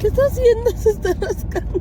¿Qué está haciendo? Se está rascando.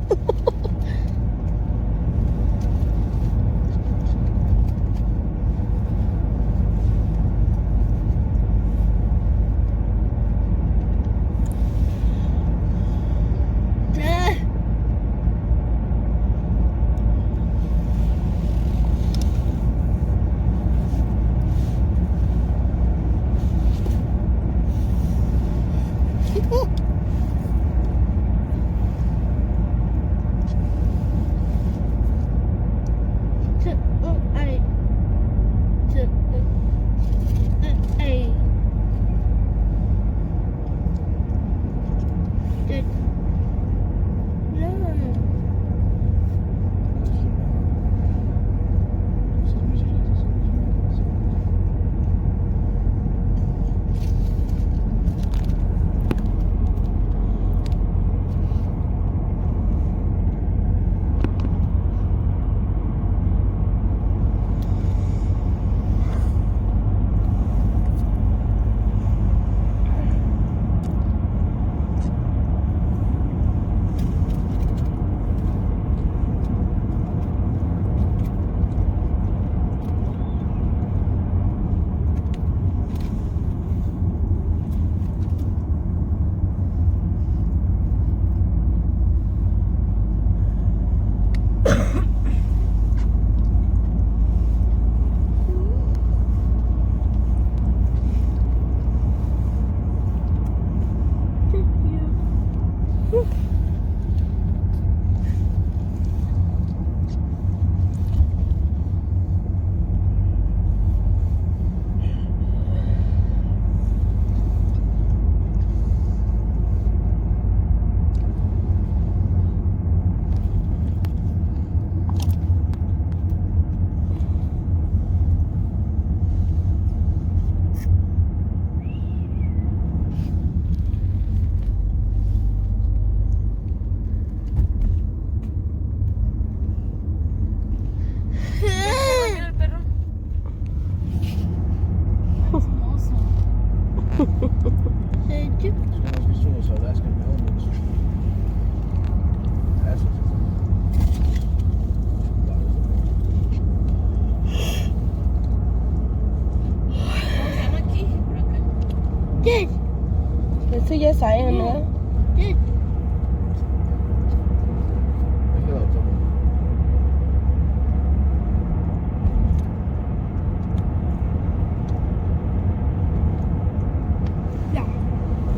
Eso ya saben, ¿verdad?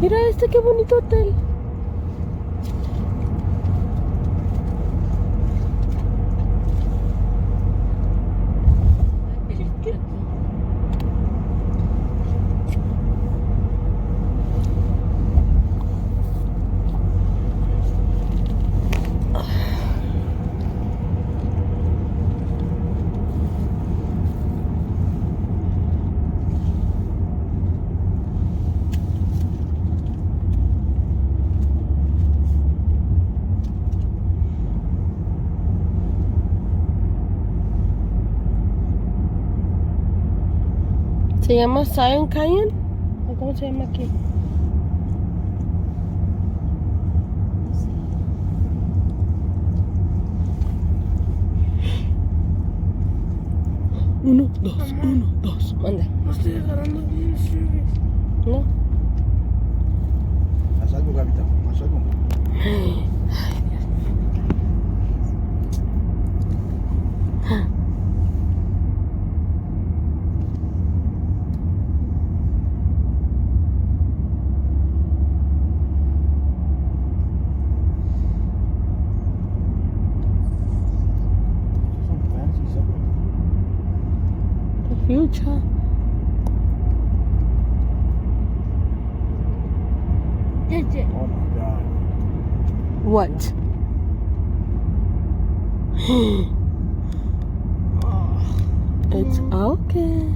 Mira este, qué bonito hotel. ¿Se llama Zion Canyon? ¿O cómo se llama aquí? Uno, dos. Manda. No estoy agarrando bien, serious. ¿No? Haz algo, Gabita. Haz algo. Ay, Dios. Future. Oh my God. What? It's okay.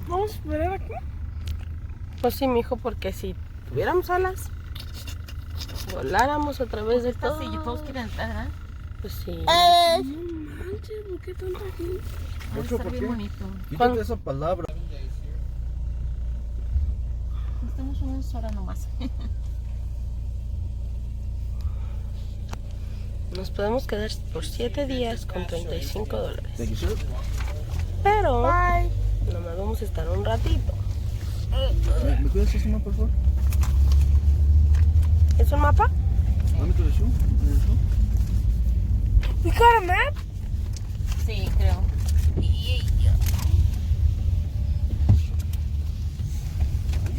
Vamos a esperar aquí. Pues sí, mijo, porque si tuviéramos alas, voláramos a través de todo. Sí, todos quieren entrar, ¿verdad? Pues sí. No manches, ¿por qué tanto aquí? Mucho, ¿por qué? bonito. Quítate esa palabra. Estamos unas horas nomás. Nos podemos quedar por 7 días con $35. Thank you, sir. Pero nomás vamos a estar un ratito. ¿Me cuidas ese mapa, por favor? ¿Es un mapa? Dame tu shoe. We got a map? Sí, creo.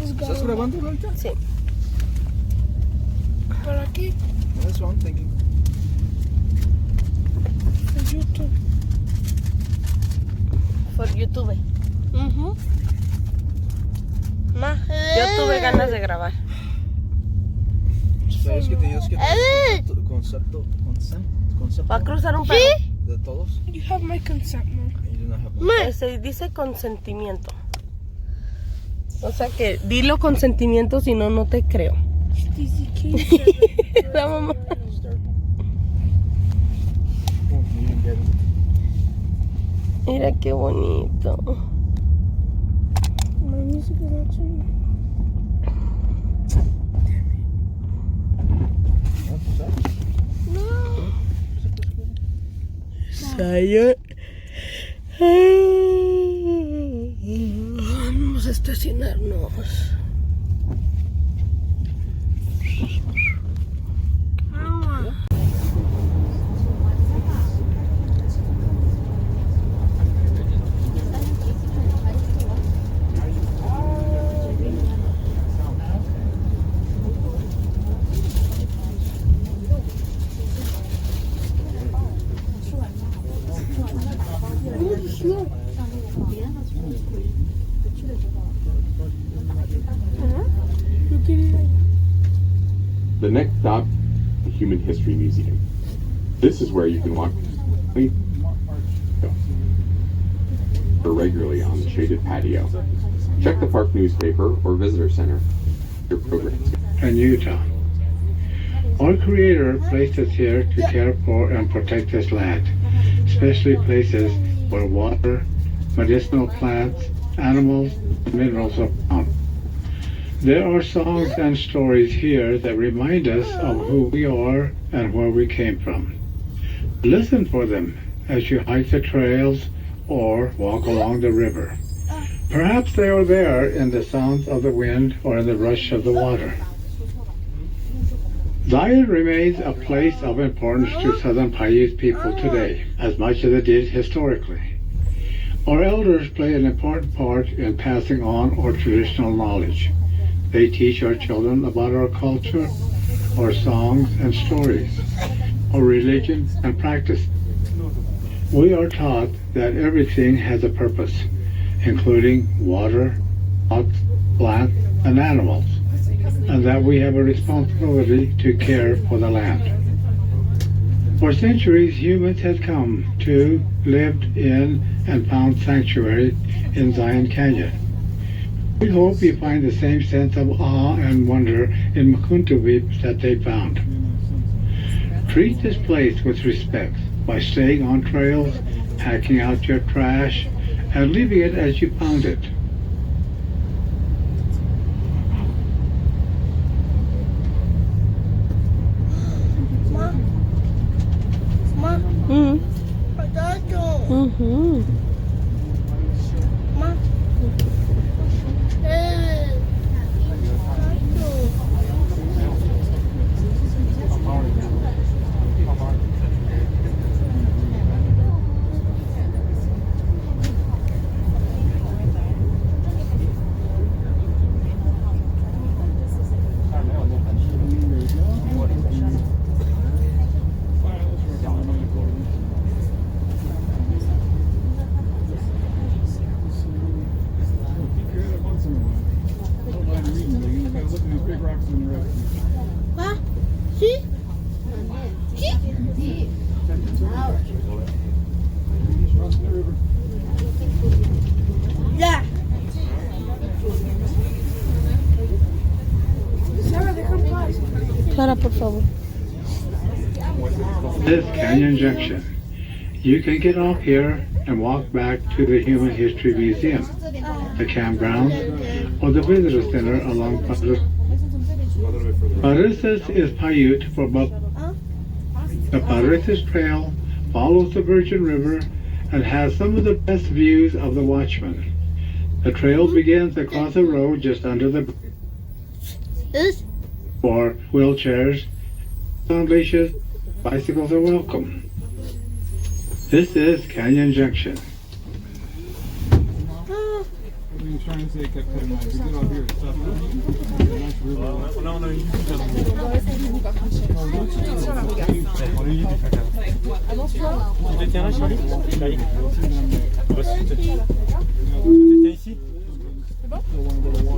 ¿Estás grabando ahorita? Sí. Por aquí, That's wrong, thank you. en YouTube. Por YouTube. Ma, yo tuve ganas de grabar. ¿Sabes que tenías que tener concepto Va a cruzar un perro. de todos? You have my consent, Mom. You do not have one. Se dice consentimiento. O sea que dilo consentimiento, si no, no te creo. Stacy King. La mamá. Start. Oh, you didn't get it. Mira qué bonito. My music is not changing. Saya. Vamos a estacionarnos. The next stop, the Human History Museum. This is where you can walk regularly on the shaded patio. Check the park newspaper or visitor center. Your programs. And Utah. Our Creator placed us here to care for and protect this land, especially places where water, medicinal plants, animals, and minerals are found. There are songs and stories here that remind us of who we are and where we came from. Listen for them as you hike the trails or walk along the river. Perhaps they are there in the sounds of the wind or in the rush of the water. Zion remains a place of importance to Southern Paiute people today, as much as it did historically. Our elders play an important part in passing on our traditional knowledge. They teach our children about our culture, our songs and stories, our religion and practice. We are taught that everything has a purpose, including water, rocks, plants, and animals, and that we have a responsibility to care for the land. For centuries, humans have come to, lived in, and found sanctuary in Zion Canyon. We hope you find the same sense of awe and wonder in Makuntuvip that they found. Treat this place with respect by staying on trails, packing out your trash, and leaving it as you found it. Clara, por favor. This Canyon Junction. You can get off here and walk back to the Human History Museum, the campground, or the visitor center along Pareces is Paiute for the Pareces Trail follows the Virgin River and has some of the best views of the Watchman. The trail begins across a road just under the for wheelchairs, on leashes, bicycles are welcome. This is Canyon Junction.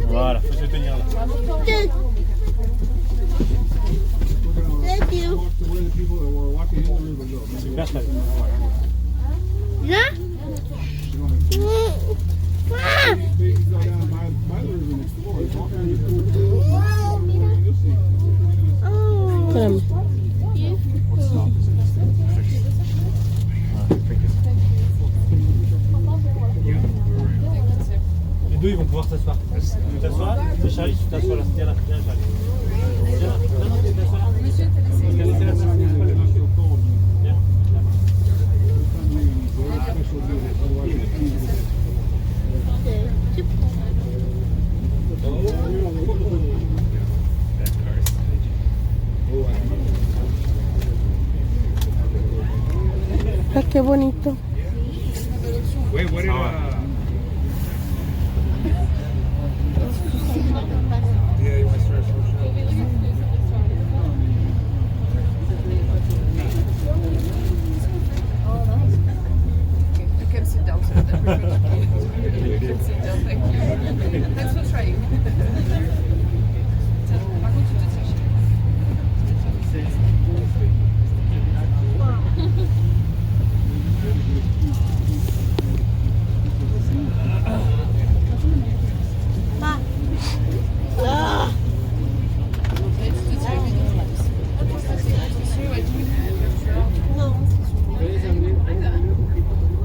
Voilà, faut se tenir là. Thank you. Super, ça. Yeah? Espérame. Les deux, ils vont pouvoir s'asseoir. Tu t'assois, c'est Charlie, tu t'assois là. Viens là, viens Charlie. Viens là. Non, tu t'assois là. C'est la place. Viens. Ah, qué bonito.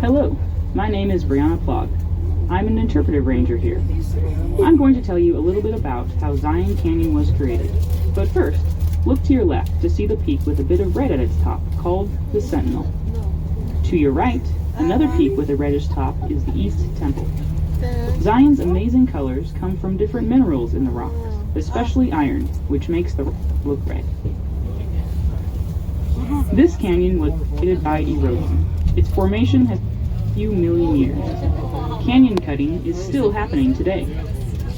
Hello, my name is Brianna Plog. I'm an interpretive ranger here. I'm going to tell you a little bit about how Zion Canyon was created. But first, look to your left to see the peak with a bit of red at its top, called the Sentinel. To your right, another peak with a reddish top is the East Temple. Zion's amazing colors come from different minerals in the rocks, especially iron, which makes the rock look red. This canyon was created by erosion. Its formation has a few million years. Canyon cutting is still happening today.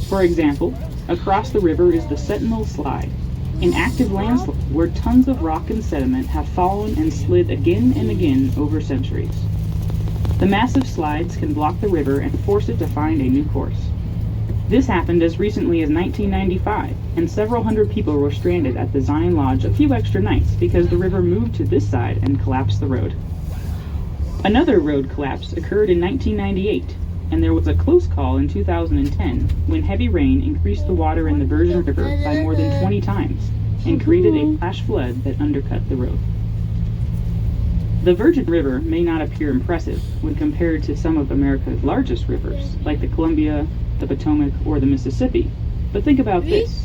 For example, across the river is the Sentinel Slide, an active landslide where tons of rock and sediment have fallen and slid again and again over centuries. The massive slides can block the river and force it to find a new course. This happened as recently as 1995, and several hundred people were stranded at the Zion Lodge a few extra nights because the river moved to this side and collapsed the road. Another road collapse occurred in 1998, and there was a close call in 2010 when heavy rain increased the water in the Virgin River by more than 20 times and created a flash flood that undercut the road. The Virgin River may not appear impressive when compared to some of America's largest rivers, like the Columbia, the Potomac, or the Mississippi, but think about this.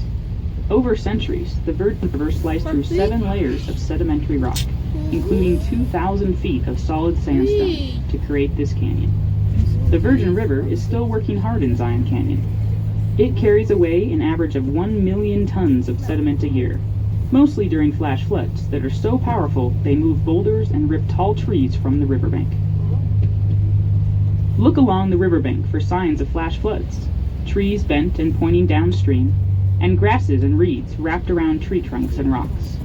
Over centuries, the Virgin River sliced through 7 layers of sedimentary rock, including 2,000 feet of solid sandstone, to create this canyon. The Virgin River is still working hard in Zion Canyon. It carries away an average of 1 million tons of sediment a year, mostly during flash floods that are so powerful they move boulders and rip tall trees from the riverbank. Look along the riverbank for signs of flash floods, trees bent and pointing downstream, and grasses and reeds wrapped around tree trunks and rocks.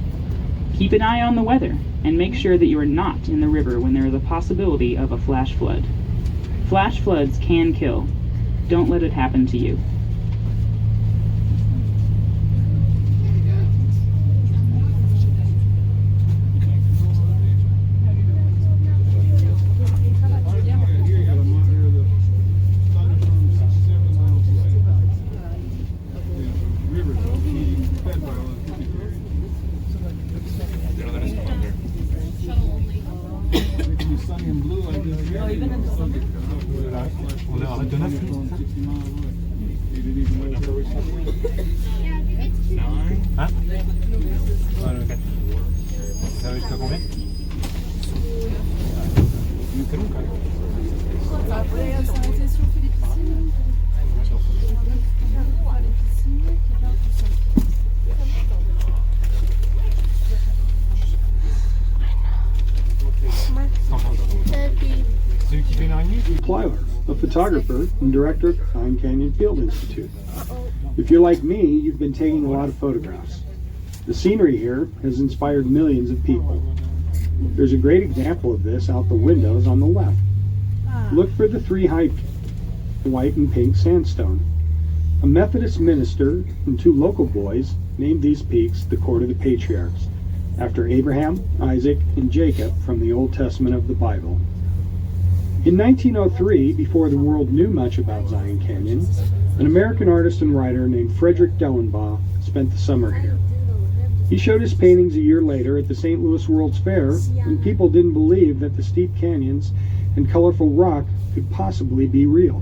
Keep an eye on the weather and make sure that you are not in the river when there is a possibility of a flash flood. Flash floods can kill. Don't let it happen to you. On arrête de 9. Hein? Ouais, le 4. Ça va jusqu'à combien? C'est long quand même. Celui qui fait une araignée? Plyler, a photographer and director at the Pine Canyon Field Institute. If you're like me, you've been taking a lot of photographs. The scenery here has inspired millions of people. There's a great example of this out the windows on the left. Look for the three high white and pink sandstone. A Methodist minister and two local boys named these peaks the Court of the Patriarchs, after Abraham, Isaac, and Jacob from the Old Testament of the Bible. In 1903, before the world knew much about Zion Canyon, an American artist and writer named Frederick Dellenbaugh spent the summer here. He showed his paintings a year later at the St. Louis World's Fair, and people didn't believe that the steep canyons and colorful rock could possibly be real.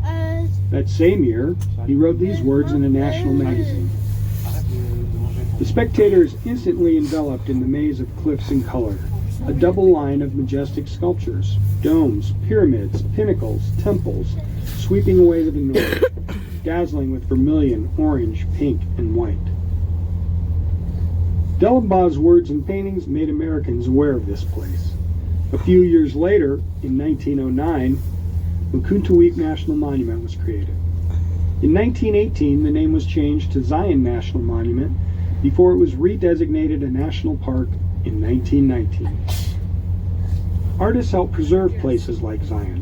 That same year, he wrote these words in a national magazine. The spectator is instantly enveloped in the maze of cliffs and color, a double line of majestic sculptures, domes, pyramids, pinnacles, temples, sweeping away to the north, dazzling with vermilion, orange, pink, and white. Dellenbaugh's words and paintings made Americans aware of this place. A few years later, in 1909, Mukuntuweap National Monument was created. In 1918, the name was changed to Zion National Monument before it was redesignated a national park in 1919. Artists help preserve places like Zion.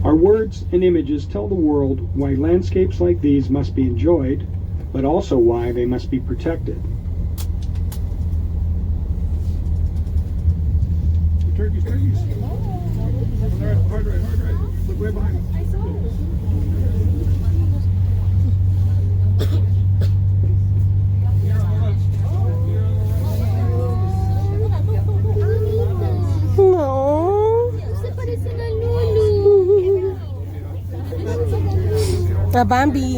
Our words and images tell the world why landscapes like these must be enjoyed, but also why they must be protected. Turkeys. Hard right. Look way behind us. No. A Bambi.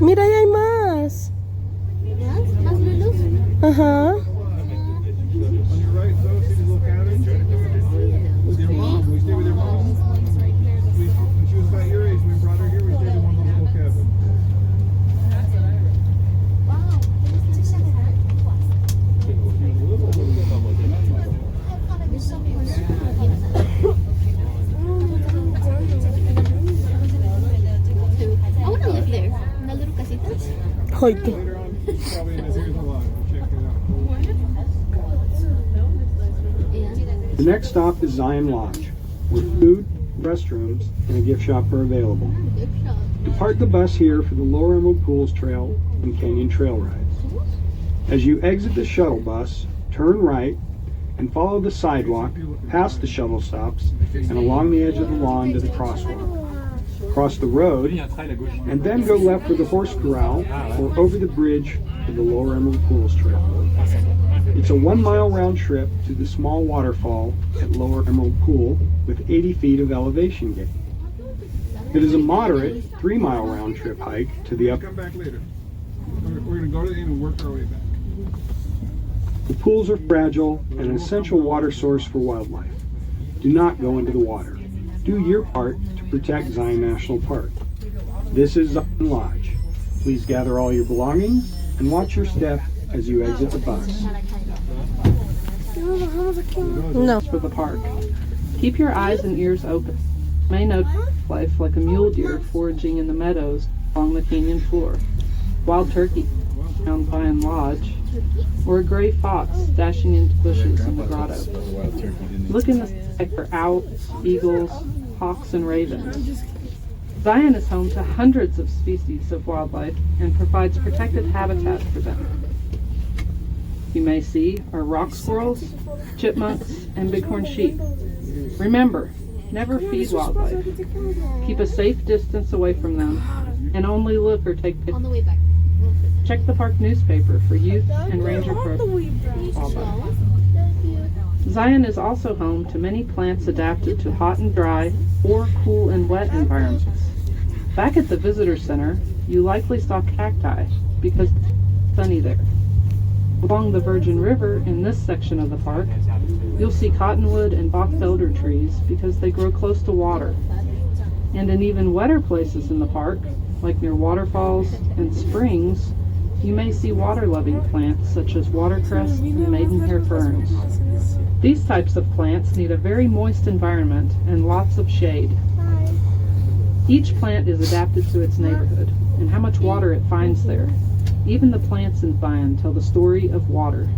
Mira, ahí hay más. ¿Más lulus? Ajá. On your right, though, see the little cabin? With your mom. We stayed with your mom. When she was about your age, we brought her here. We stayed in one of those little cabins. I want to live there. Una little casita. Hoy tú. Later on, probably in this here's a lot. Check it out. The next stop is Zion Lodge, where food, restrooms, and a gift shop are available. Depart the bus here for the Lower Emerald Pools Trail and Canyon Trail rides. As you exit the shuttle bus, turn right and follow the sidewalk past the shuttle stops and along the edge of the lawn to the crosswalk. Cross the road and then go left for the horse corral or over the bridge to the Lower Emerald Pools Trail. It's a 1 mile round trip to the small waterfall at Lower Emerald Pool with 80 feet of elevation gain. It is a moderate 3 mile round trip hike to the upper. Come back later. We're going to go to the end and work our way back. The pools are fragile and an essential water source for wildlife. Do not go into the water. Do your part to protect Zion National Park. This is Zion Lodge. Please gather all your belongings and watch your step as you exit the bus. No. For the park. Keep your eyes and ears open. You may notice life like a mule deer foraging in the meadows along the canyon floor, wild turkey around Zion Lodge, or a gray fox dashing into bushes in the grotto. Look in the sky for owls, eagles, hawks, and ravens. Zion is home to hundreds of species of wildlife and provides protected habitat for them. you may see are rock squirrels, chipmunks, and bighorn sheep. Remember, never feed wildlife. Keep a safe distance away from them, and only look or take On pictures. the way back. Check the park newspaper for youth and ranger wildlife. Zion is also home to many plants adapted to hot and dry or cool and wet environments. Back at the visitor center, you likely saw cacti because it's sunny there. Along the Virgin River in this section of the park, you'll see cottonwood and Bach elder trees because they grow close to water. And in even wetter places in the park, like near waterfalls and springs, you may see water-loving plants such as watercress and maidenhair ferns. These types of plants need a very moist environment and lots of shade. Each plant is adapted to its neighborhood and how much water it finds there. Even the plants in Zion tell the story of water.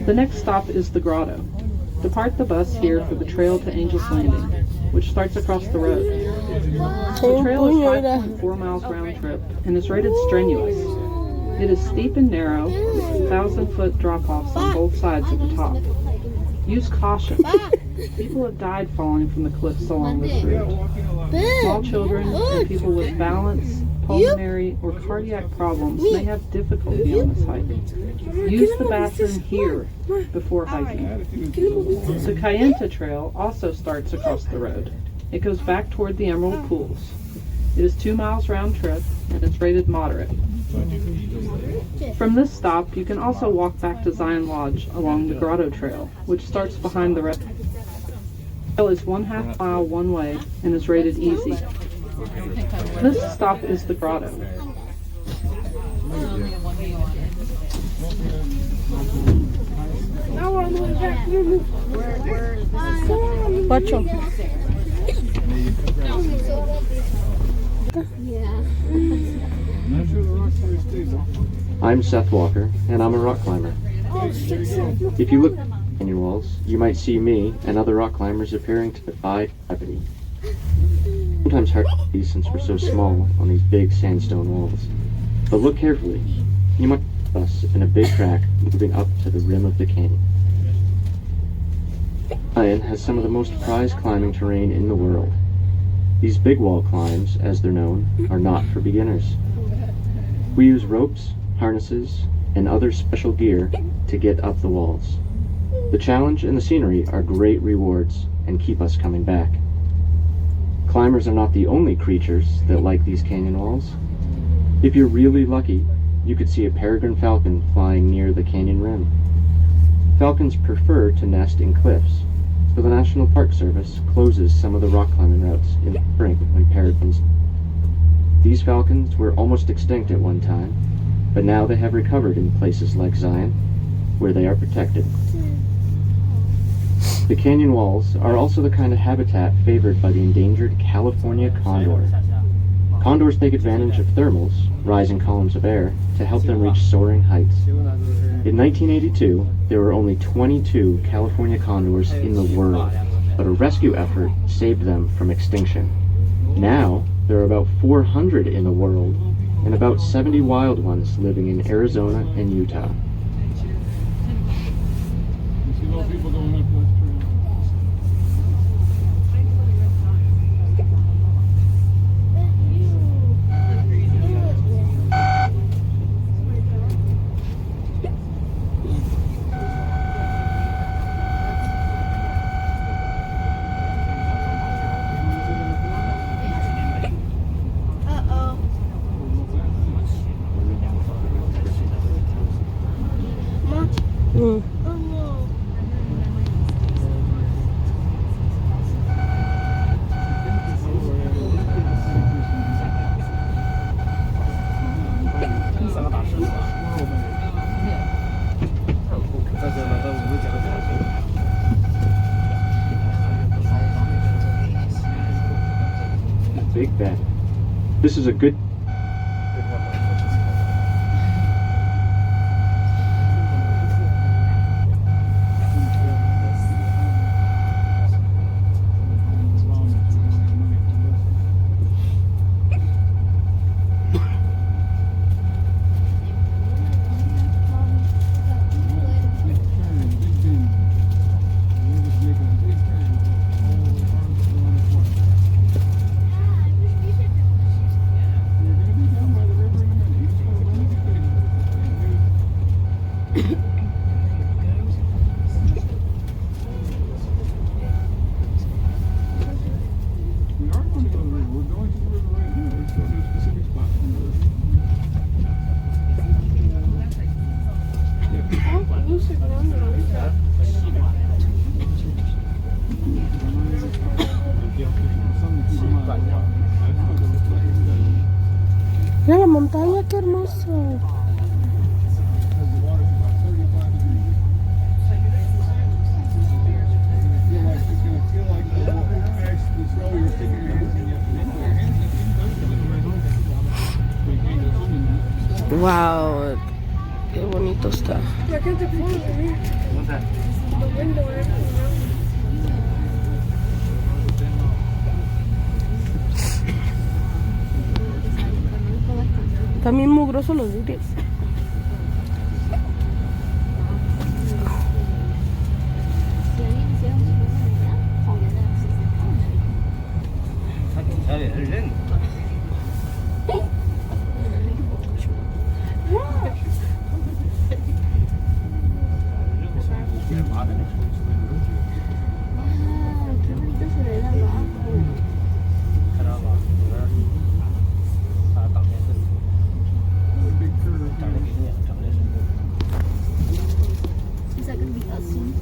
The next stop is the Grotto. Depart the bus here for the trail to Angel's Landing, which starts across the road. The trail is 5.4 miles round trip and is rated strenuous. It is steep and narrow, with 1,000-foot drop-offs on both sides at the top. Use caution. People have died falling from the cliffs along this route. Small children and people with balance, pulmonary, or cardiac problems may have difficulty on this hike. Use the bathroom here before hiking. The Cayenta Trail also starts across the road. It goes back toward the Emerald Pools. It is 2 miles round trip and it's rated moderate. From this stop, you can also walk back to Zion Lodge along the Grotto Trail, which starts behind the rest. The trail is 1/2 mile one way and is rated easy. This stop is the Grotto. Now we're on the way back. Watch 'em. I'm Seth Walker, and I'm a rock climber. If you look at your walls, you might see me and other rock climbers appearing to defy gravity. Sometimes hard to see since we're so small on these big sandstone walls. But look carefully. You might see us in a big track moving up to the rim of the canyon. Zion has some of the most prized climbing terrain in the world. These big wall climbs, as they're known, are not for beginners. We use ropes, harnesses, and other special gear to get up the walls. The challenge and the scenery are great rewards and keep us coming back. Climbers are not the only creatures that like these canyon walls. If you're really lucky, you could see a peregrine falcon flying near the canyon rim. Falcons prefer to nest in cliffs, so the National Park Service closes some of the rock climbing routes in the spring when peregrines. These falcons were almost extinct at one time, but now they have recovered in places like Zion, where they are protected. The canyon walls are also the kind of habitat favored by the endangered California condor. Condors take advantage of thermals, rising columns of air, to help them reach soaring heights. In 1982, there were only 22 California condors in the world, but a rescue effort saved them from extinction. Now, there are about 400 in the world, and about 70 wild ones living in Arizona and Utah. Big bet. This is a good montaña, qué hermoso. Wow, qué bonito está. También mugrosos los vidrios. Qué bonito se ve de abajo. Is that going to be us soon?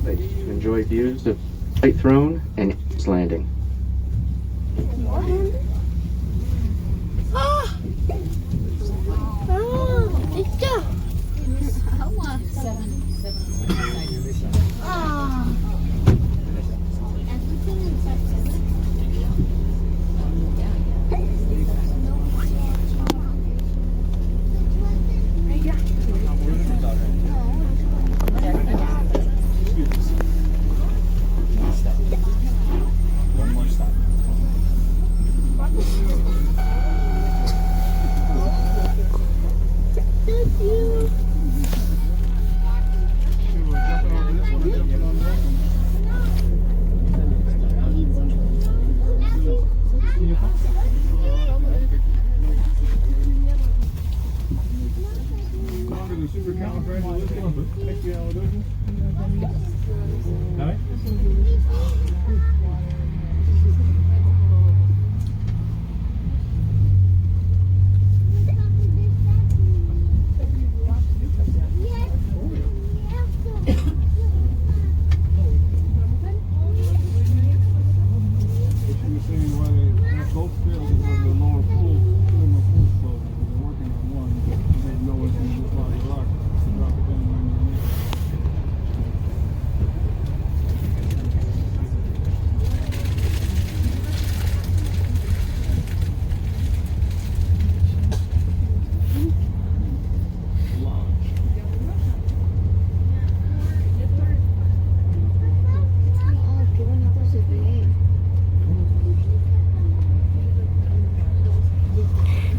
To enjoy views of White Throne and King's Landing.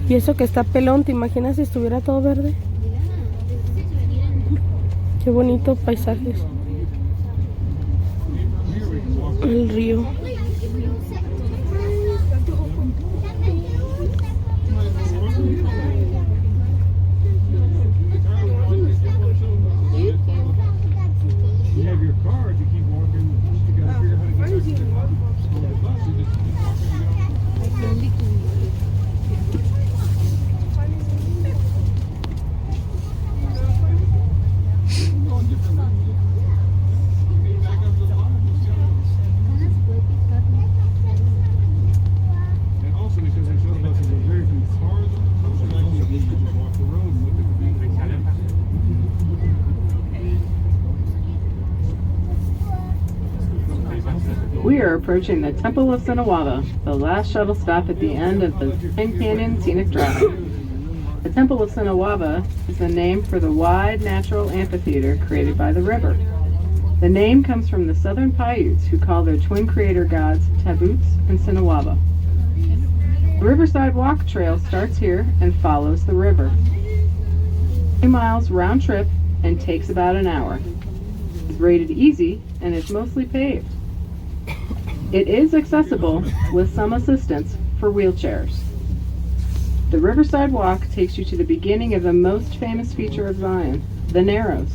Y eso que está pelón, ¿te imaginas si estuviera todo verde? Qué bonito paisajes. El río. We are approaching the Temple of Sinawava, the last shuttle stop at the end of the Grand Canyon Scenic Drive. The Temple of Sinawava is the name for the wide natural amphitheater created by the river. The name comes from the southern Paiutes, who call their twin creator gods Tabuts and Sinawava. The Riverside Walk Trail starts here and follows the river. 3 miles round trip and takes about an hour. It's rated easy and is mostly paved. It is accessible with some assistance for wheelchairs. The Riverside Walk takes you to the beginning of the most famous feature of Zion, the Narrows.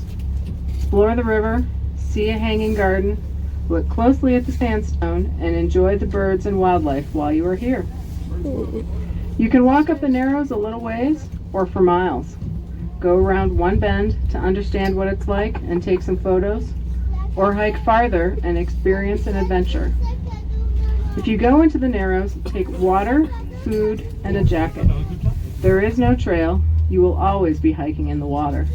Explore the river, see a hanging garden, look closely at the sandstone, and enjoy the birds and wildlife while you are here. You can walk up the Narrows a little ways or for miles. Go around one bend to understand what it's like and take some photos, or hike farther and experience an adventure. If you go into the Narrows, take water, food, and a jacket. There is no trail. You will always be hiking in the water.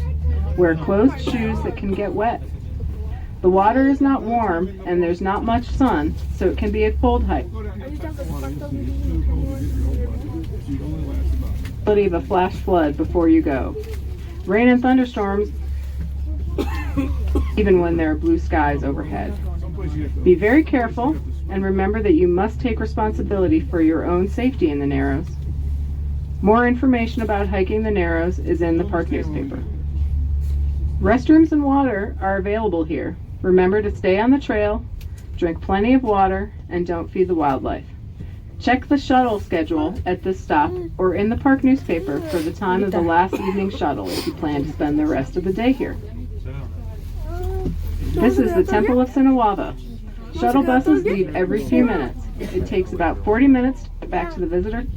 Wear closed shoes that can get wet. The water is not warm and there's not much sun, so it can be a cold hike. Of a flash flood before you go. Rain and thunderstorms, even when there are blue skies overhead. Be very careful and remember that you must take responsibility for your own safety in the Narrows. More information about hiking the Narrows is in the park newspaper. Restrooms and water are available here. Remember to stay on the trail, drink plenty of water, and don't feed the wildlife. Check the shuttle schedule at this stop or in the park newspaper for the time of the last evening shuttle if you plan to spend the rest of the day here. This is the Temple of Sinawava. Shuttle buses leave every few minutes. It takes about 40 minutes to get back to the visitor.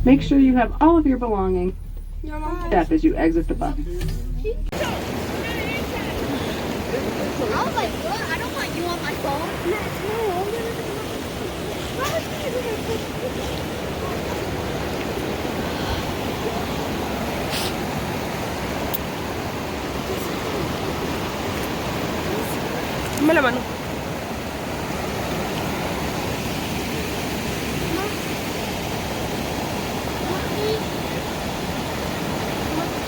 Make sure you have all of your belongings step as you exit the bus. I was like, what? I don't want you on my phone. Dame la mano.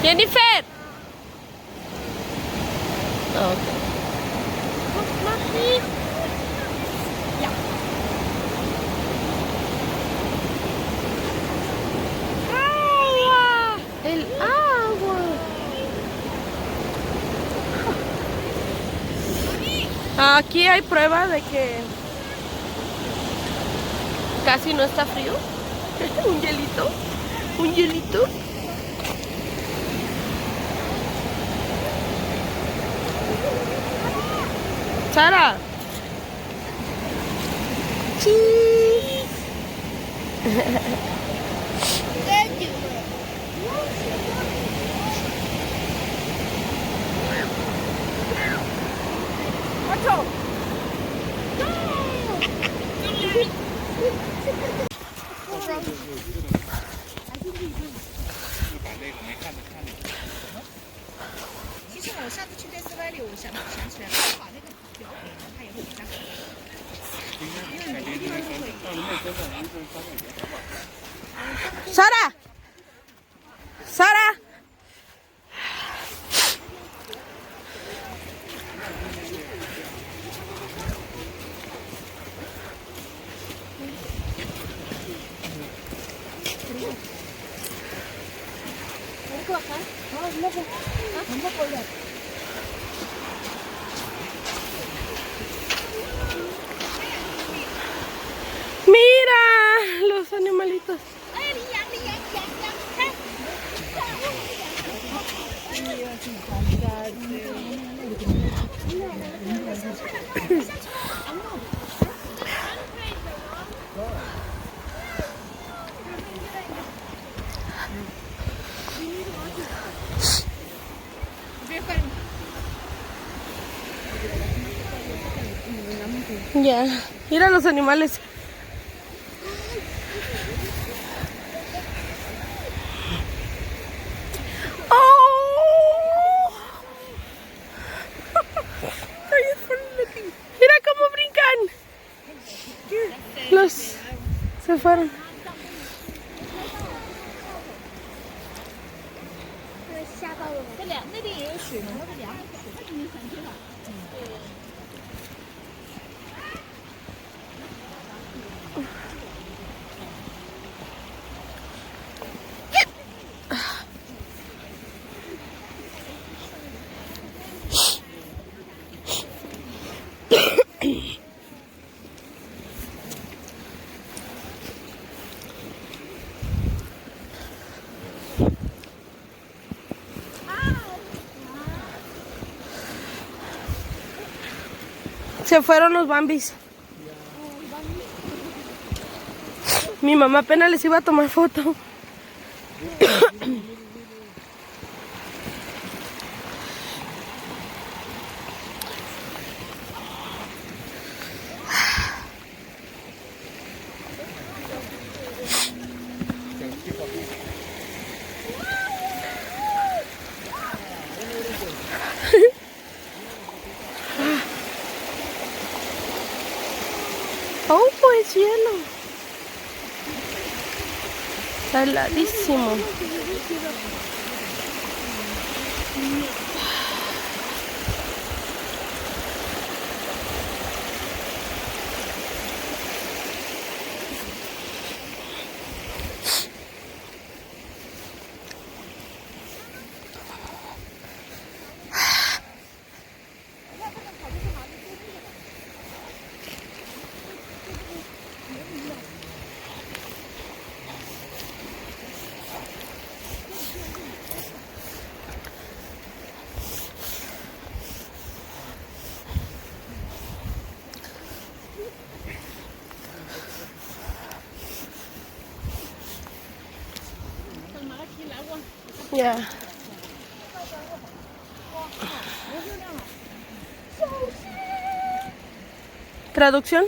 Jennifer. Oh, okay. El agua. Aquí hay prueba de que casi no está frío. Un hielito. Un hielito. Sara. Cheese. Sara. Sara. Mira los animalitos. Ya, mira los animales. ¡Oh! Mira cómo brincan. Los se fueron. Se fueron los bambis. Mi mamá apenas les iba a tomar foto. Saladísimo. Ya. ¿Traducción?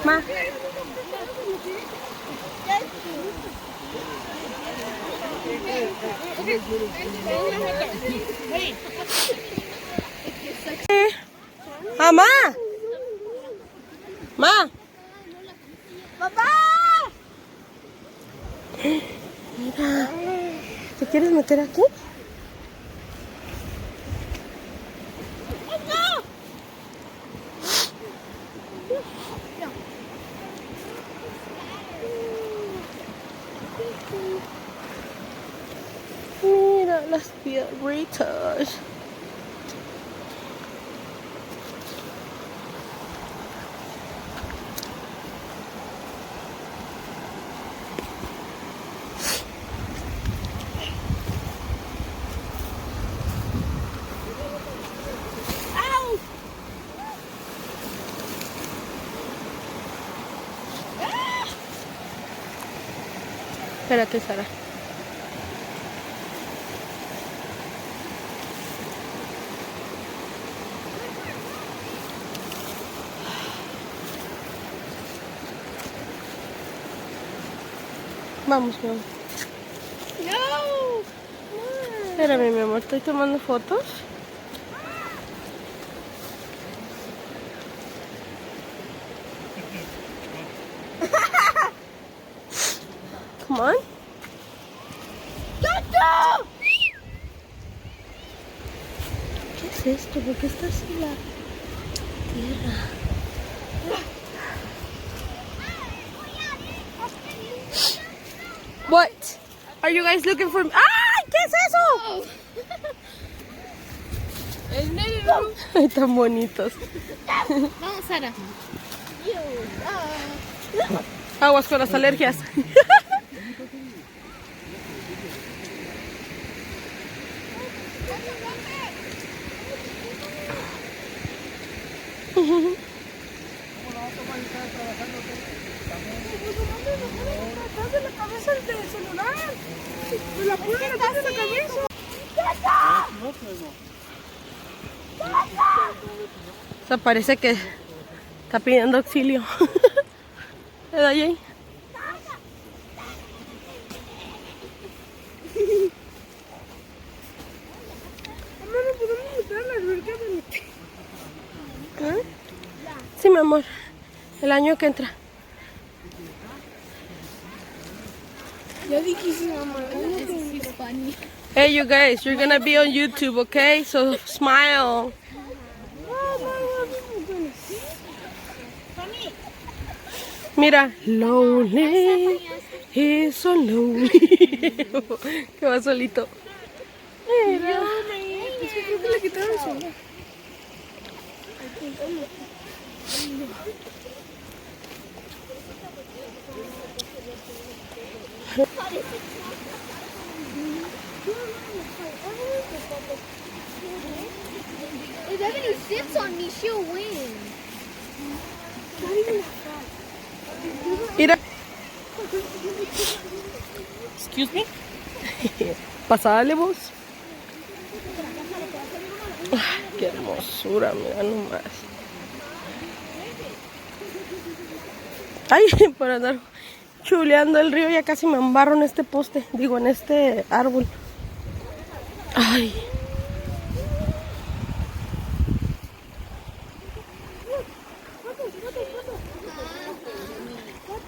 Ma. Mamá. Ma. Papá. Mira. ¿Te quieres meter aquí? Mira las piedritas. Espérate, Sara. Vamos, mi amor. No. Espérame, mi amor, estoy tomando fotos. Come on. ¿Qué es esto? ¿Por qué está así la tierra? What? Are you guys looking for me? ¡Ay! ¿Qué es eso? El negro. Ay, tan bonitos. Vamos, Sara. Aguas con las alergias. O sea, parece que está pidiendo auxilio. ¿Verdad, Jay? ¿Eh? Sí, mi amor. El año que entra. Ya dije, mamá. Hey, you guys, you're gonna be on YouTube, okay? So smile. Mira, lonely. He's so lonely. Que va solito. Mira. Es que creo que le quitaron el celular. If Ebony sits on me, she'll win. Mira. Excuse me. Pasale vos. Qué hermosura, mira nomás. Ay, por andar chuleando el río ya casi me embarro en este poste, digo en este árbol. Ay.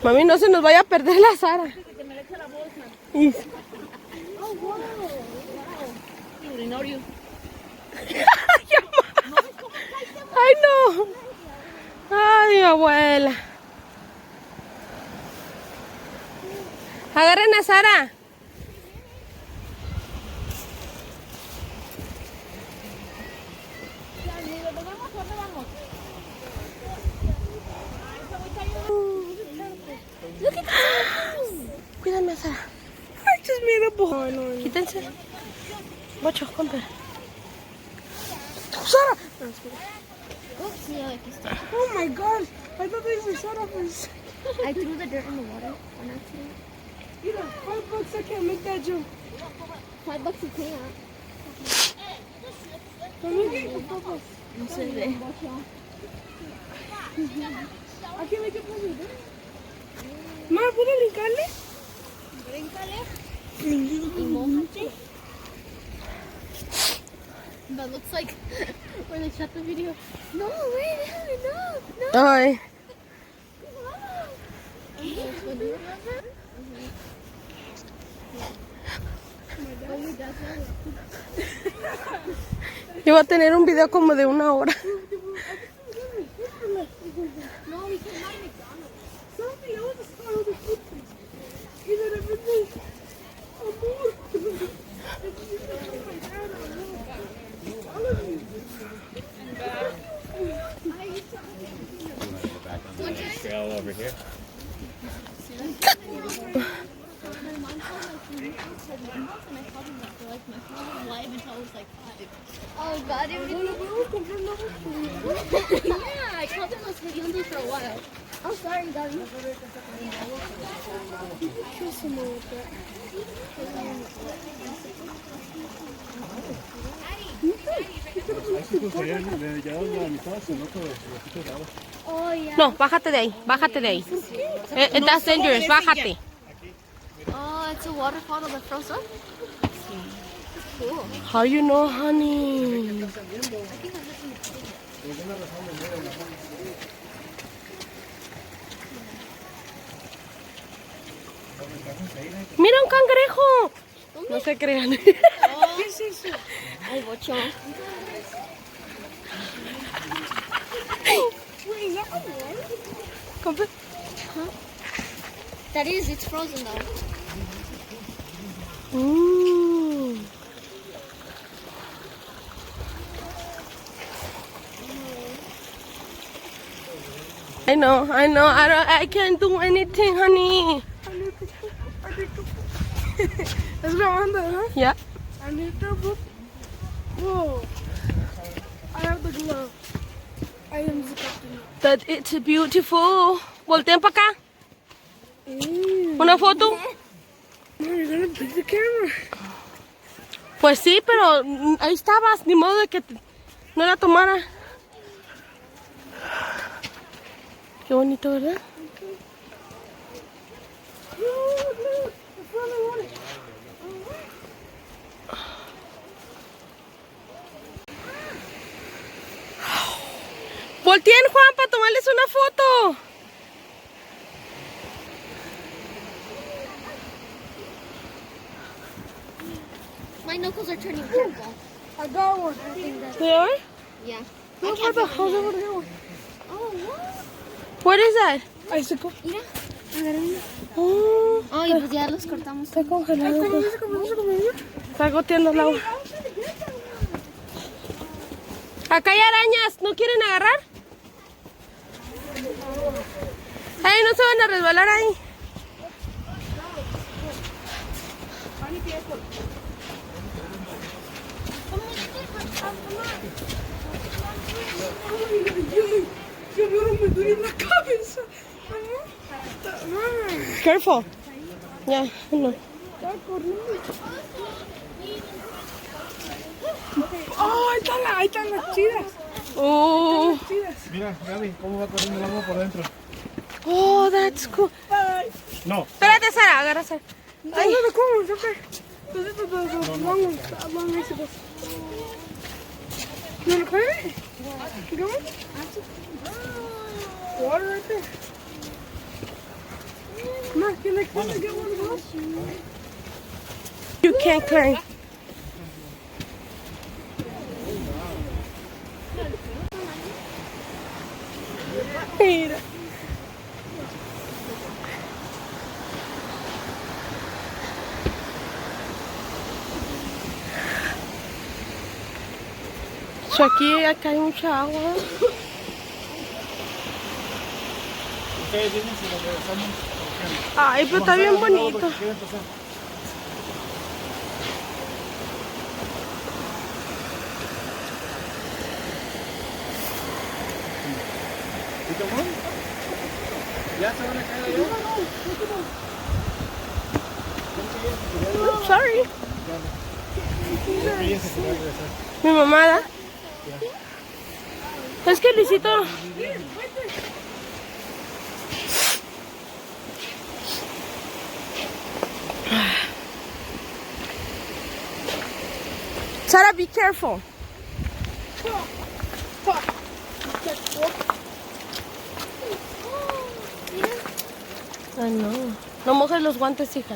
Mami, no se nos vaya a perder la Sara. Y... Ay, no. Ay, abuela. Agarren a Sara. Cuídame a Sara. Ay, just mira, po. Quítense. Bocho, compra. Sara. Oops, yeah, aquí está. Oh my God. I thought they were Sara for a second. I threw the dirt in the water on accident. Mira, $5 I can't make that jump. $5 you can't. No se ve. ¿A qué me qué posible? ¿Ma, puedo brincarle? Y mójate. That looks like where they shot the video. No, wait, no. Ay. Yo voy a tener un video como de 1 hora. Trail over here. Oh God, it was... Yeah, I called them los hediondos for a while. I'm sorry, Gabby. Oh, yeah. No, bájate de ahí, bájate de ahí. That's dangerous, bájate. Oh, it's a waterfall that froze up? Cool. How you know, honey? Mira un cangrejo. No se crean. ¿Qué es eso? Ay, bocho. Compre. That is, it's frozen though. I know. I can't do anything, honey. ¿Estás grabando, no? Yeah. I need the book. Whoa. I have the glove. I am the captain. That it's beautiful. Volteen para acá. Una foto. No, you're gonna pick the camera. Pues sí, pero ahí estabas, ni modo de que no la tomara. Qué bonito, ¿verdad? Volteen, Juan, para tomarles una foto. My knuckles are turning purple. I got one. I think that's... They are? Yeah. Look I at the can't house feel over there. Oh, what? What is that? Icicle. Mira, agarré una. Ay, pues ya los cortamos. Está congelado. Está goteando el agua. Acá hay arañas. ¿No quieren agarrar? Ay, no se van a resbalar ahí. Me duele la cabeza. Careful. Ya, no. Oh, ahí están las chidas. Oh. Mira, Gaby, cómo va corriendo el agua por dentro. Oh, that's cool. No. Espérate, Sara, agarra Sara. Ay. You want to clear it? Keep going? Water right there. Come on, can I get one of those? You can't climb. Mira. So aquí, acá hay mucha agua. Ustedes dicen si lo regresamos. Ay, pero está bien bonito. ¿Y tomó? ¿Ya se van a caer allá? Sorry. Ella se quería regresar. Mi mamada. Es que Luisito. Sara, be careful. Ay, no. No mojes los guantes, hija.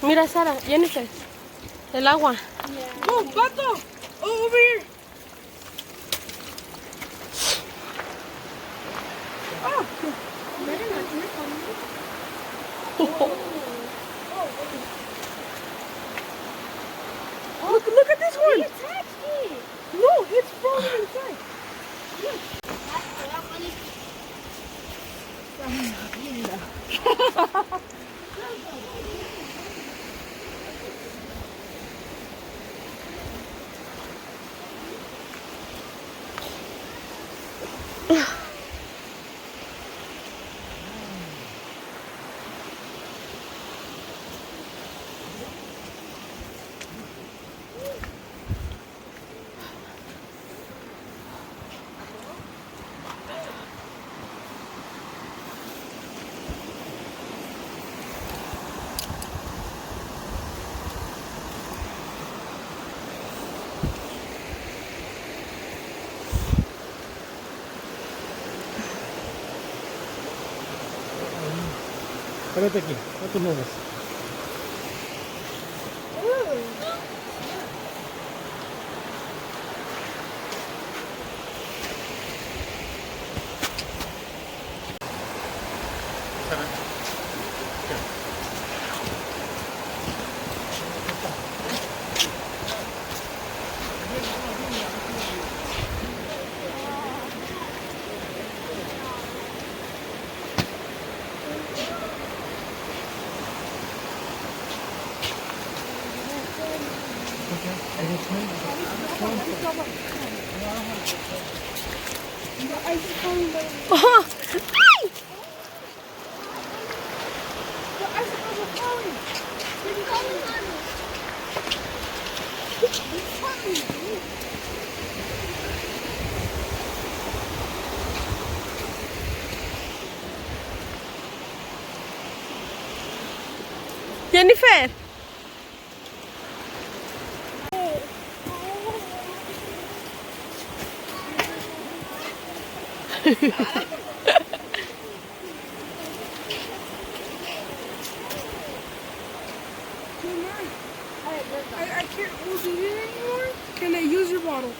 Mira, Sara, Jennifer, el agua. Oh, Pato! Oh, over here! Oh! Look at this one! No, it's frozen inside. Espérate aquí, no te muevas. Oh. Jennifer. I can't hold it in anymore. Can I use your bottle?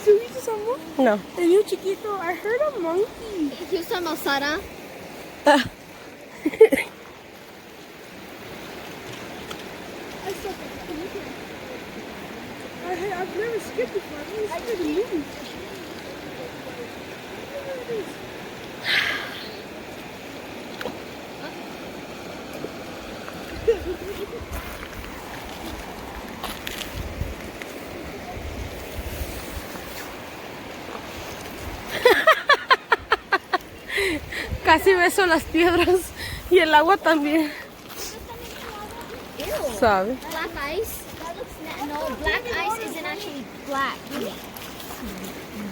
¿Sí viste Samu? No. El niño chiquito. I heard a monkey. He was talking about Sara. I've never skipped before. I've never skipped a movie. Casi beso las piedras y el agua también. ¿Sabe? Black ice. No, black ice isn't actually black.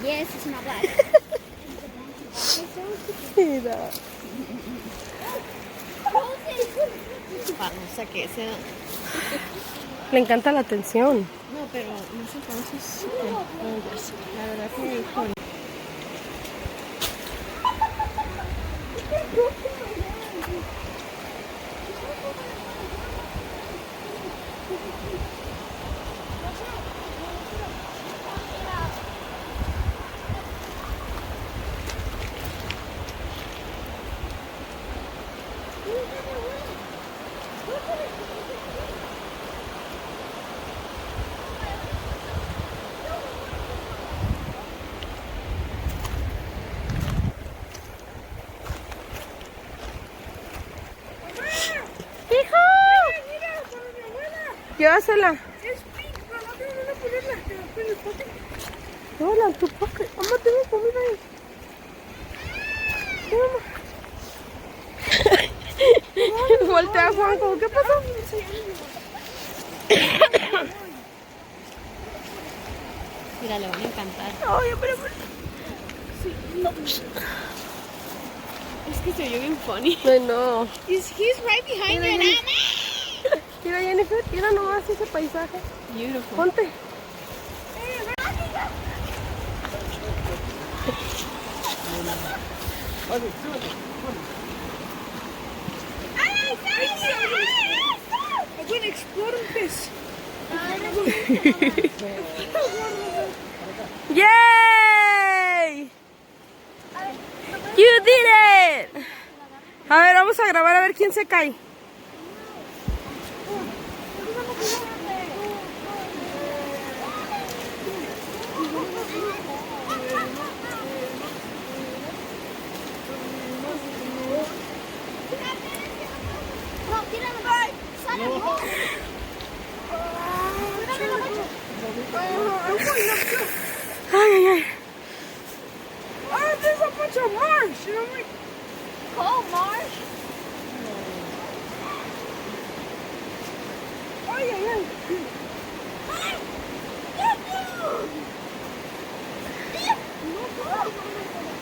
Yes, it's not black. Mira. No sé qué sea. Le encanta la atención. No, pero no sé entonces. La verdad que con... Llévasela. Es pink, pero no tengo dónde ponerla. ¿Te la pones en el pote? Hola, tu pocket. Mamá, tengo comida ahí. Voltea Juan, ¿cómo qué pasó? Mira, le van a encantar. Oye, pero... Sí, no. Es que se oyó bien funny. Ay, no. He's right behind you. Mira, Jennifer, mira nomás ese paisaje. Beautiful. Ponte. I'm going to explore this. ¡Yay! You did it. A ver, vamos a grabar a ver quién se cae. Ay, ay, ay. Oh, there's a bunch of marsh. And I'm like, Cold marsh. ay, ay, ay.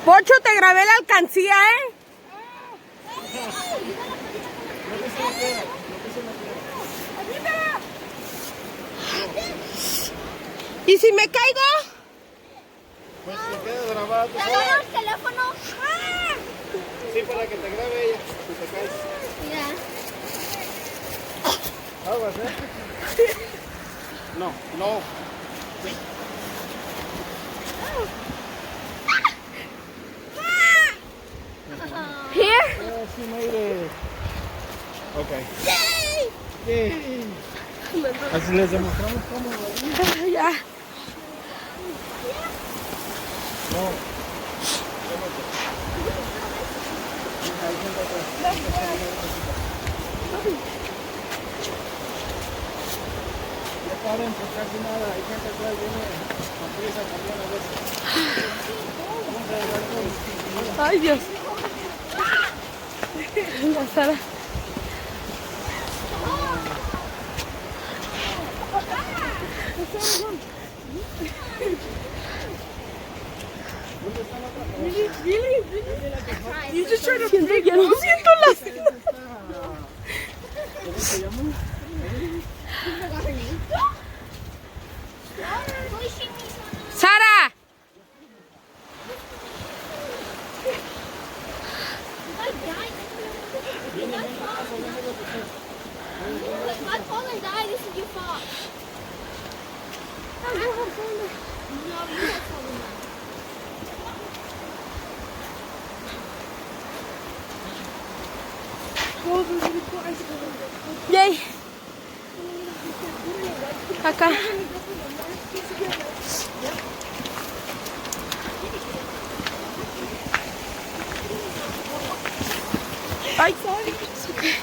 Pocho, te grabé la alcancía, ¿eh? ¿Y si me caigo? Pues se queda grabado. ¿Te agarro el teléfono? Sí, para que te grabe ella. Si te caes. Mira. Aguas, ¿eh? No, no. Here? Yes, you made it. Okay. Yay! Así les demostramos cómo. Ya. No. No paren por casi nada. Hay gente atrás viene con prisa también a veces. Ay, Dios. La Sara. You just trying to Siento, ya no siento las... ¿Cómo se llama? Sara. Yay. Acá. Ay, sorry. It's okay.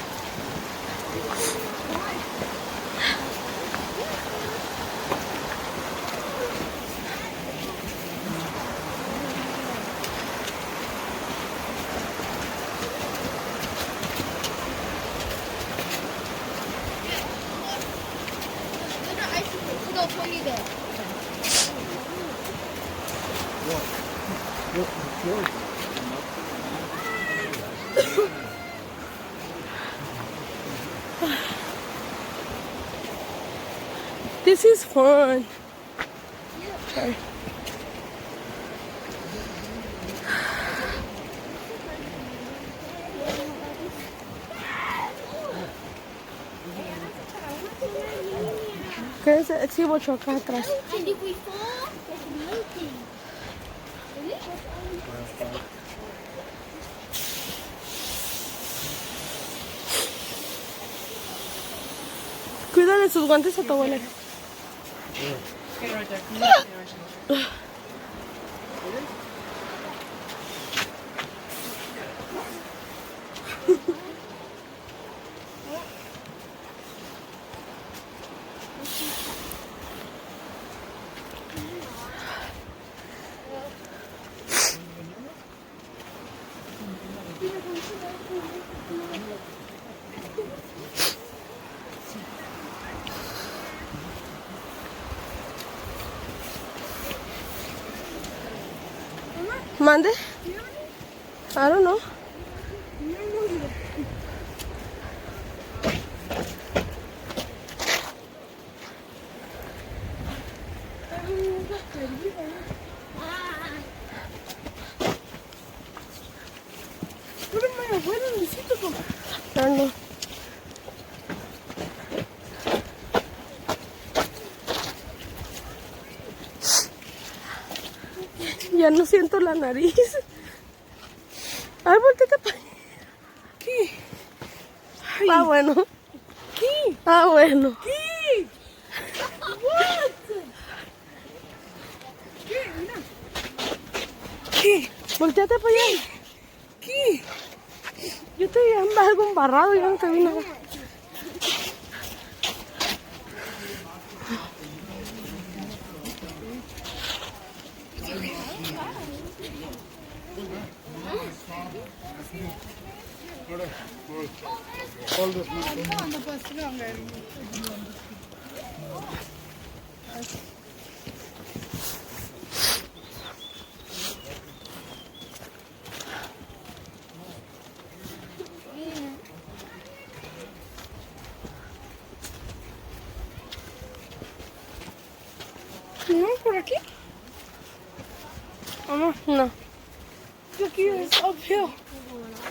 This is fun. Sorry. ¿Qué es? Exhibo acá atrás. Cuídale sus guantes a tu abuela. ¿Mande? I don't know. I don't know. Ya no siento la nariz. Ay, volteate para allá. ¿Qué? Ah, bueno. ¿Qué? Ah, bueno. ¿Qué? What? ¿Qué? Mira. ¿Qué? Volteate para allá. ¿Qué? Yo te vi algo embarrado y yo no te vi nada. ¿Venimos por aquí? Vamos, no. Aquí es uphill.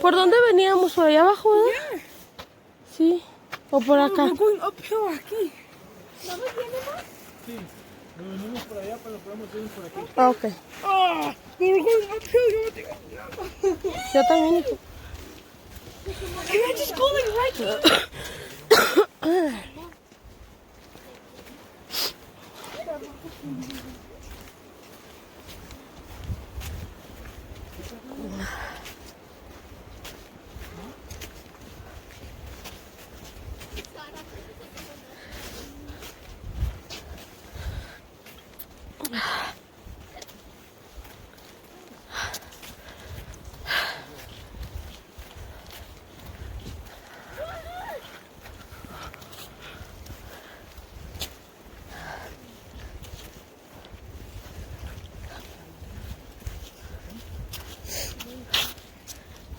¿Por dónde veníamos? ¿Por allá abajo, verdad? Yeah. Sí. ¿O por acá? We're going uphill aquí. Sí, nos venimos por allá, pero podemos ir por aquí. Ah, ok. Ah, we're going uphill. Yo no tengo. Yo también. ¿Y tú? Can I just go like right here?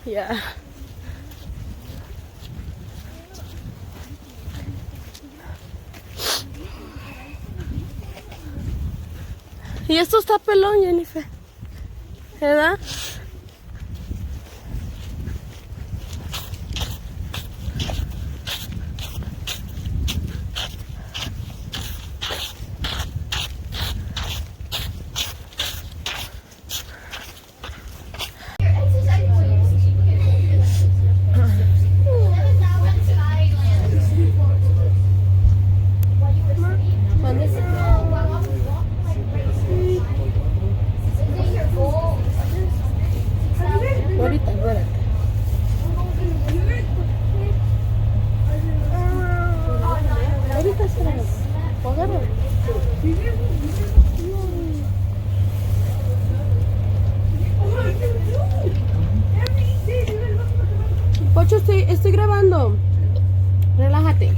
Ya. Y esto está pelón, Jennifer. ¿Verdad? estoy grabando. Relájate.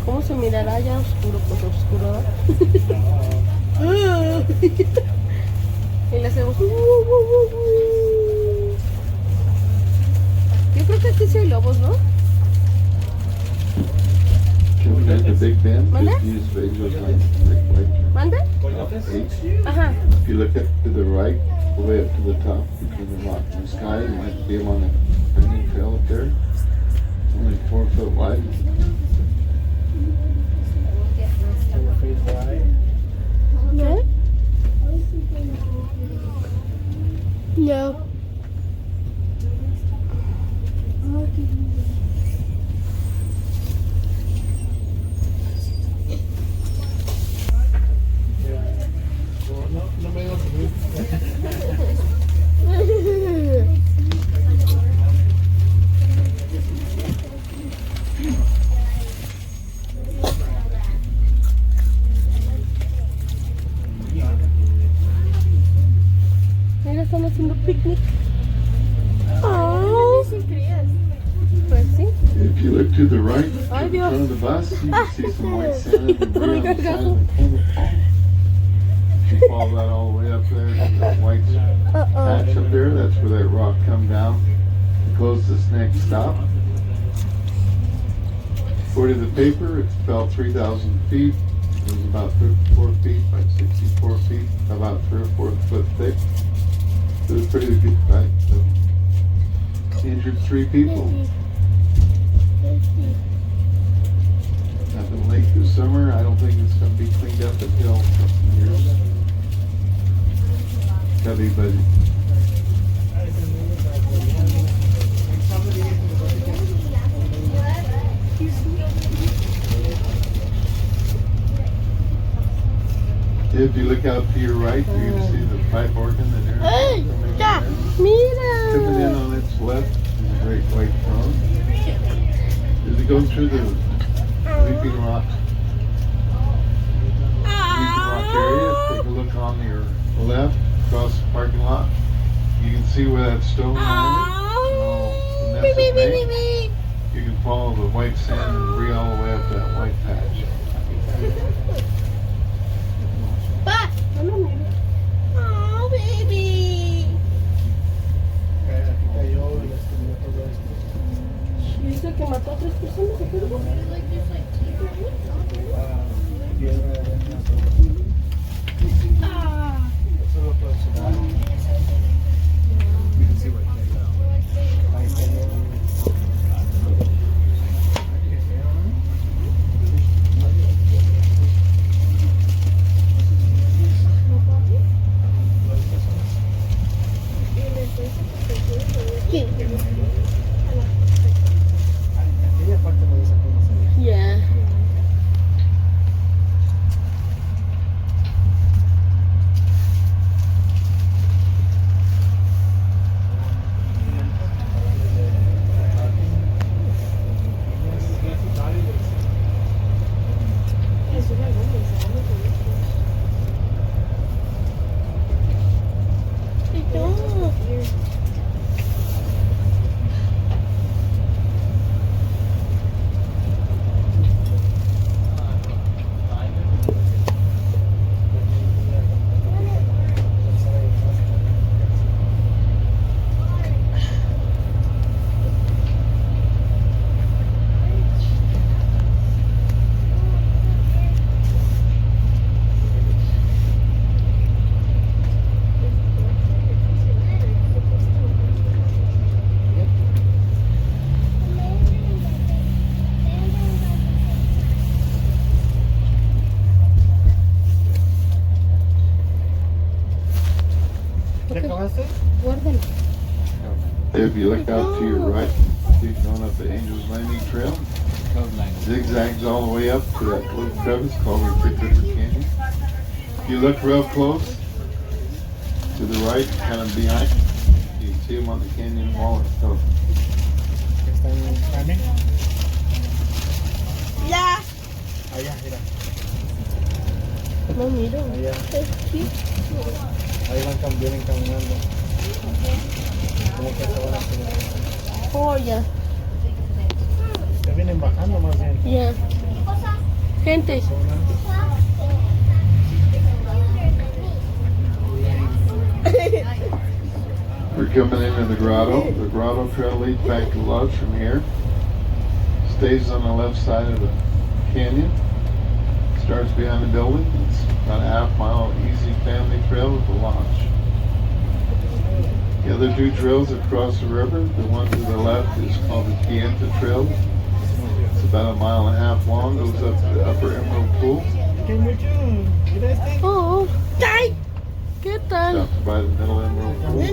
¿Cómo se mirará ya oscuro? Pues oscuro. Y le hacemos. Yo creo que aquí sí hay lobos, ¿no? The Big Bend ¿Mande? just used Angel's Lane. ¿Mande? Ajá. If you look up to the right, all the way up to the top, between the rock and the sky, you might be on the Peregrine trail up there. It's only 4 foot wide. ¿Qué? No. No me digas. Mira, están haciendo picnic. Oh. Pues sí. If you look to the right, Ay, in Dios. front of the bus, you can see some white sand and debris on the side of the canyon. If you follow that all the way up there to that white patch up there, that's where that rock come down. Close this next stop. According to the paper, it fell 3,000 feet. It was about 34 feet by 64 feet, about 3 or 4 foot thick. It was pretty good fight. So, injured 3 people. Nothing late this summer. I don't think it's going to be cleaned up until a couple of years. Heavy budget. If you look out to your right, you can see the pipe organ that they're coming in on its left is a great white throne. As it goes through the Weeping Rock area, take a look on your left across the parking lot. You can see where that stone line is. You can follow the white sand and debris all the way up that white patch. Oh, baby. Dice que mató a 3 personas. Yeah. Guárdalo. If you look out to your right, keep going up the Angel's Landing Trail. Zigzags all the way up to that little crevice called River Canyon. If you look real close to the right, kind of behind, you can see them on the canyon wall itself. Ya. Allá, mira. No miro. Allá. Ahí vienen caminando. Como que se van a hacer. Oh, ya. Ya vienen bajando más bien. Ya. Gente. We're coming into the grotto. The Grotto Trail leads back to Lodge from here. Stays on the left side of the canyon. Starts behind the building. It's about a half-mile easy family trail with a lodge. The other two trails across the river, the one to the left is called the Trail. It's about a mile and a half long, goes up to the upper Emerald Pool. Oh, ¡ay! ¿Qué tal? Stops by the middle Emerald Pool. No.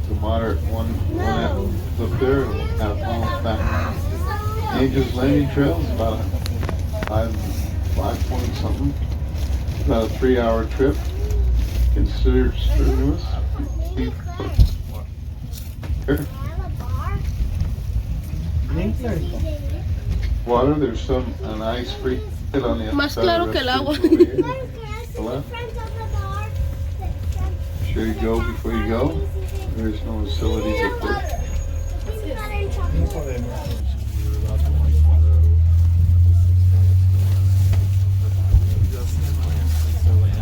The moderate one up there, half mile back. Angel's Landing Trail is about a 5 point something. About a 3-hour trip. Considered strenuous. Water, there's an ice free on the Más claro que el agua. Sure you go before you go. There's no facilities up there.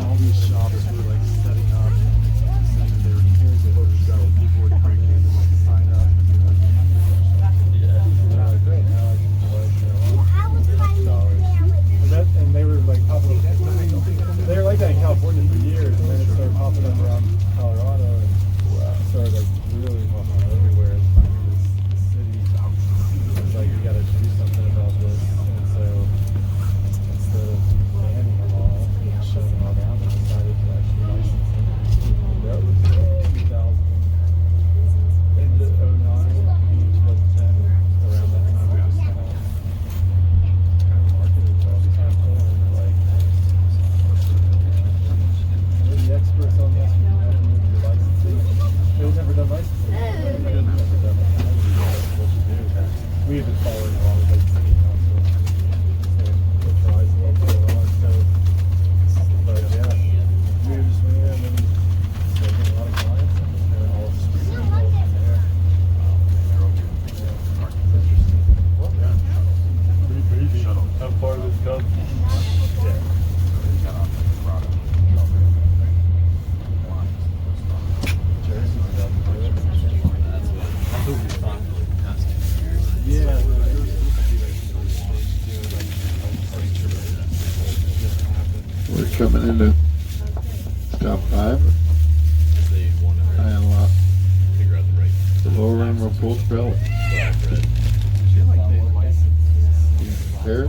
All these shops were like setting up, and they were caregivers, so people would break in and like sign up and be like, great, now I can collect and they were like popping up. They were like that in California for years, and then it started popping up around Colorado, and started like really popping up everywhere. And finally this city was like, you gotta do something about this, and so instead of banning them all and shutting them all down, they decided to actually license them. That was 2000, into 09, 2010, around that time we just kind of marketed to all these people, and we're like, we're the experts on this, we know how to do licensing. They've never done licensing. They've never done it. That's what you do. We've been following along with like city council. So it tries a little bit along. So, but yeah, we just went in and started getting a lot of clients and all the street people from there. Yeah, it's interesting. Yeah. Pretty crazy. How far did it come? Yeah. We're coming into stop 5. I unlocked the lower Emerald Pool Trail. Here.